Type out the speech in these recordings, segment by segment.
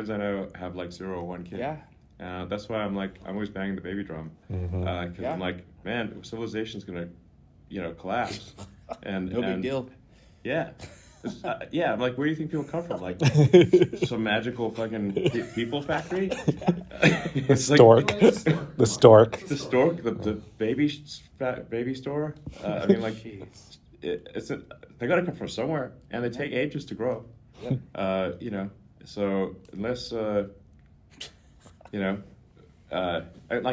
friends I know have like 0 or 1 kid. Yeah. That's why I'm always banging the baby drum. Because I'm like, man, civilization's gonna, collapse. And No big deal. Yeah. I'm like, where do you think people come from? Like, some magical fucking people factory? The stork. The stork. The stork, the baby store. I mean, like, they got to come from somewhere, and they take ages to grow. So unless like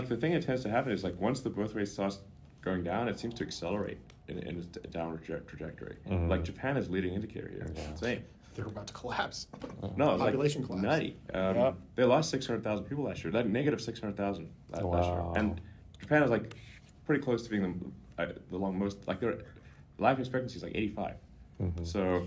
the thing that tends to happen is like once the birth rate starts going down, it seems to accelerate in a downward trajectory. Like Japan is a leading indicator here. It's insane. They're about to collapse. No, it's Population like collapse. nutty. They lost 600,000 people last year. That negative 600,000 last year. And Japan is like pretty close to being their life expectancy is like 85. So,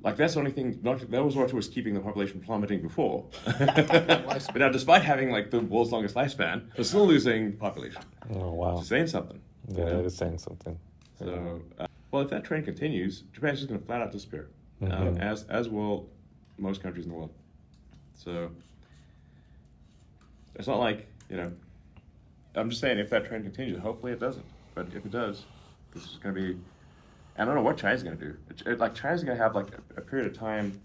like that's the only thing. That was what was keeping the population plummeting before. But now, despite having like the world's longest lifespan, they're still losing population. Oh wow! It's saying something. Yeah, it is saying something. So, if that trend continues, Japan's just going to flat out disappear, as will most countries in the world. So, it's not like I'm just saying if that trend continues, hopefully it doesn't. But if it does, this is going to be. I don't know what China's going to do. China's going to have like a period of time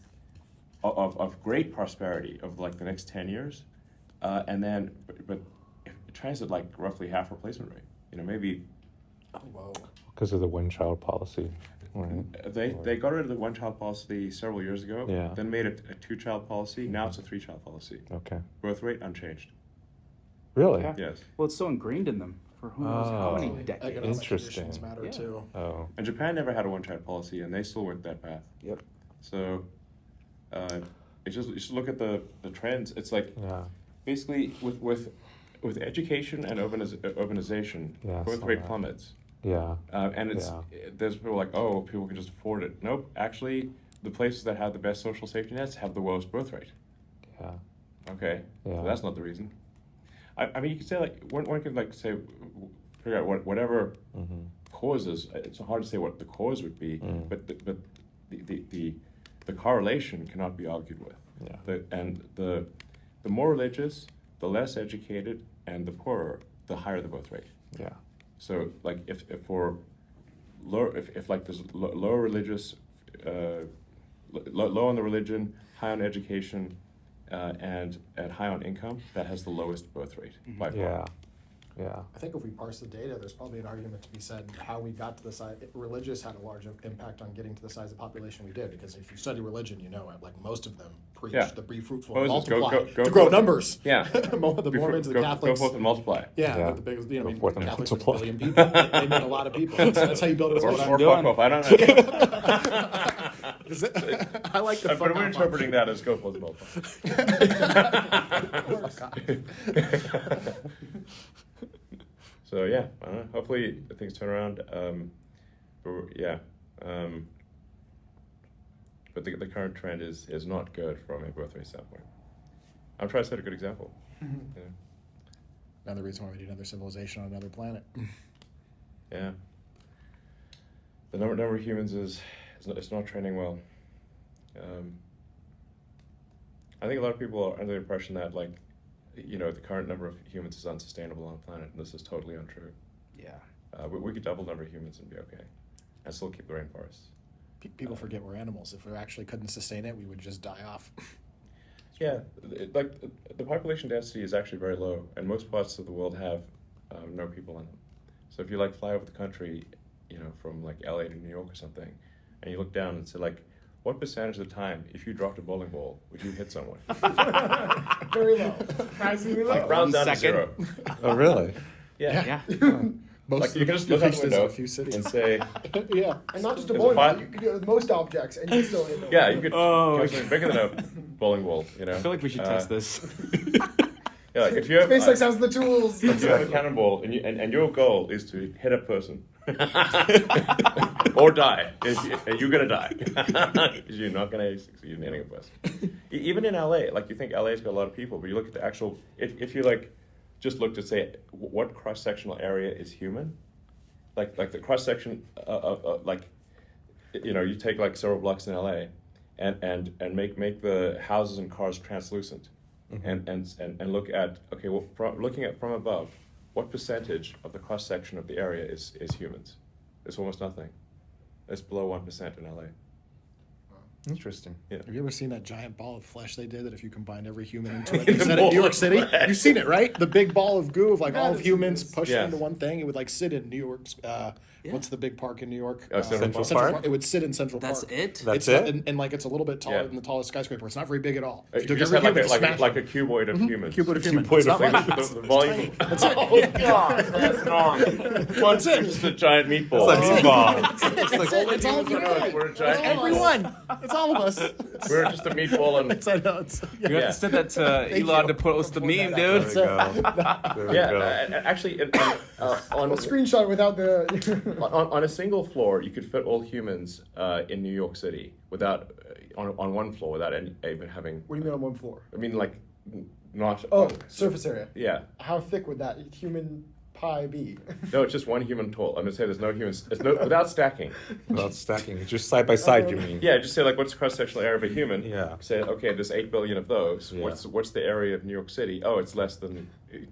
of great prosperity of like the next 10 years, and then but China's at like roughly half replacement rate. Maybe. Oh whoa! Because of the one-child policy, right? They got rid of the one-child policy several years ago. Yeah. Then made it a two-child policy. Now it's a three-child policy. Okay. Birth rate unchanged. Really? Yeah. Yes. Well, it's so ingrained in them for who knows how many decades. Economic Interesting. conditions matter Yeah. too. Oh. And Japan never had a one-child policy, and they still went that path. Yep. So, it's just you should look at the trends. It's like basically with education and urbanization, birth rate plummets. Yeah. And there's people like, oh, people can just afford it. Nope. Actually, the places that have the best social safety nets have the lowest birth rate. Yeah. Okay. Yeah. So that's not the reason. I mean, you could say like one could like say figure out whatever causes. It's hard to say what the cause would be, but the correlation cannot be argued with. Yeah. The more religious, the less educated, and the poorer, the higher the birth rate. Yeah. So like if like there's low religious, low on the religion, high on education, and high on income, that has the lowest birth rate by far. Yeah. Yeah. I think if we parse the data, there's probably an argument to be said how we got to the size. Religious had a large impact on getting to the size of population we did, because if you study religion, like most of them preach the be fruitful and Moses, multiply go to grow forth. numbers. Yeah. The Mormons, the Catholics. Go forth and multiply. Yeah. The biggest, Go forth and Catholics was a multiply. billion people. They meant a lot of people. So that's how you build it. Or That's fuck what I'm off. I don't know. doing. I like the But fuck we're off. interpreting that as go forth and multiply. So yeah, I don't know. Hopefully things turn around. But the current trend is not good from a birth rate standpoint. I'm trying to set a good example. Another reason why we need another civilization on another planet. Yeah. The number of humans it's not trending well. I think a lot of people are under the impression that the current number of humans is unsustainable on the planet, and this is totally untrue. Yeah. We could double the number of humans and be okay, and still keep the rainforests. People forget we're animals. If we actually couldn't sustain it, we would just die off. Yeah, the population density is actually very low, and most parts of the world have no people in them. So if you fly over the country, from LA to New York or something, and you look down and say what percentage of the time, if you dropped a bowling ball, would you hit someone? Very low. Surprisingly low. Round down to 1 zero. Oh, really? Yeah. Most you can just look out the window a few cities. and say, yeah, and not just a There's bowling a ball. fi- You could do most objects, and you still hit no. yeah, you could Oh, catch something bigger than a bowling ball. I feel like we should test this. Yeah, if you have SpaceX has the tools. if you have a cannonball and your goal is to hit a person or die, and you're gonna die because you're not gonna succeed in hitting a person. Even in LA, you think LA's got a lot of people, but you look at the actual. If you just look to say what cross sectional area is human, like the cross section, you take several blocks in LA, and make the houses and cars translucent, and look at, okay, well, looking at from above, what percentage of the cross section of the area is humans? It's almost nothing. It's below 1% in LA. Interesting. Yeah. Have you ever seen that giant ball of flesh they did that if you combined every human into it? They said in New York City. You've seen it, right? The big ball of goo of like all of humans pushed into one thing. It would like sit in New York's. What's the big park in New York? Central Park? It would sit in Central Park. That's it? That's it? And like it's a little bit taller than the tallest skyscraper. It's not very big at all. If You took just every had human, just smash like it. a cuboid of humans. Cuboid of humans. Cuboid It's not of much. the volume. That's it. Oh God, that's wrong. What's it? Just a giant meatball. It's like meatball. It's like all of you. We're a giant. Everyone. It's all of us. We're just a meatball and. I know. You have to send that to Elon to post the meme, dude. There we go. Yeah, actually, on A screenshot without the. on a single floor, you could fit all humans in New York City without on one floor without even having. What do you mean on one floor? I mean, like, not. Oh, surface area. Yeah. How thick would that human pie be? No, it's just one human tall. I'm gonna say there's no humans. It's no without stacking. Without stacking, just side by side, you mean? Yeah, just say like, what's the cross-sectional area of a human? Yeah. Say, okay, there's 8 billion of those. Yeah. What's the area of New York City? Oh, it's less than.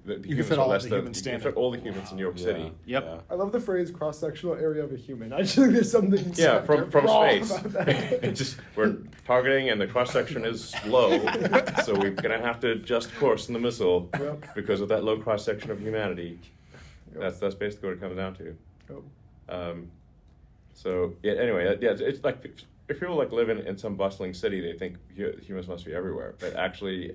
The You can fit all the humans You can standing. fit all the humans in New York City. Yep. Yeah. I love the phrase cross-sectional area of a human. I just think there's something Yeah, from wrong space. about that. It's just we're targeting, and the cross section is low, so we're gonna have to adjust course in the missile Yep. because of that low cross section of humanity. That's basically what it comes down to. Oh. So yeah. Anyway, yeah, it's like if people like live in some bustling city, they think humans must be everywhere, but actually,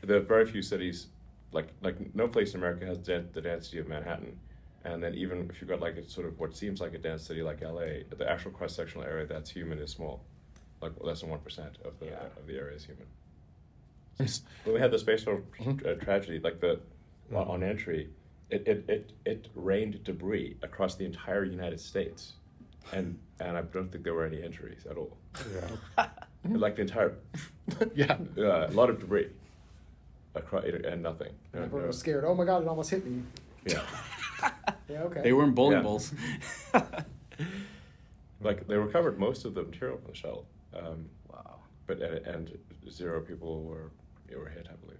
there are very few cities. Like no place in America has the density of Manhattan. And then even if you've got like a sort of what seems like a dense city like LA, the actual cross-sectional area that's human is small, like less than 1% of the area is human. When we had the space shuttle tragedy, like on entry, it rained debris across the entire United States, and I don't think there were any injuries at all. Yeah. Like the entire, a lot of debris, and nothing. Everyone was scared. Oh my God, it almost hit me. Yeah. Yeah, okay. They were in bowling Yeah. balls. Like they recovered most of the material from the shuttle. Wow. But and 0 people were hit, I believe.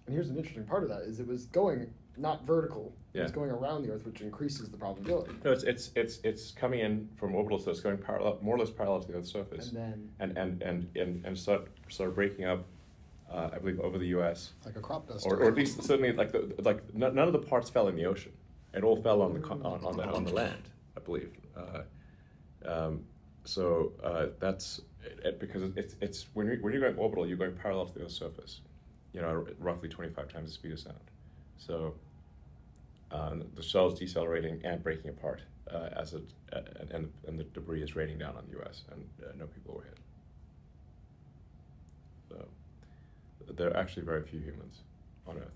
And here's an interesting part of that is it was going not vertical. It was Yeah. going around the Earth, which increases the probability. No, it's coming in from orbital, so it's going parallel, more or less parallel to the Earth's surface, and start breaking up. I believe over the U.S. Like a crop dust. or at least certainly none of the parts fell in the ocean. It all fell on the land, I believe. That's it, because it's when you're going orbital, you're going parallel to the Earth's surface. You know, roughly 25 times the speed of sound. So the shuttle's decelerating and breaking apart and the debris is raining down on the U.S. and no people were hit. So there are actually very few humans on Earth.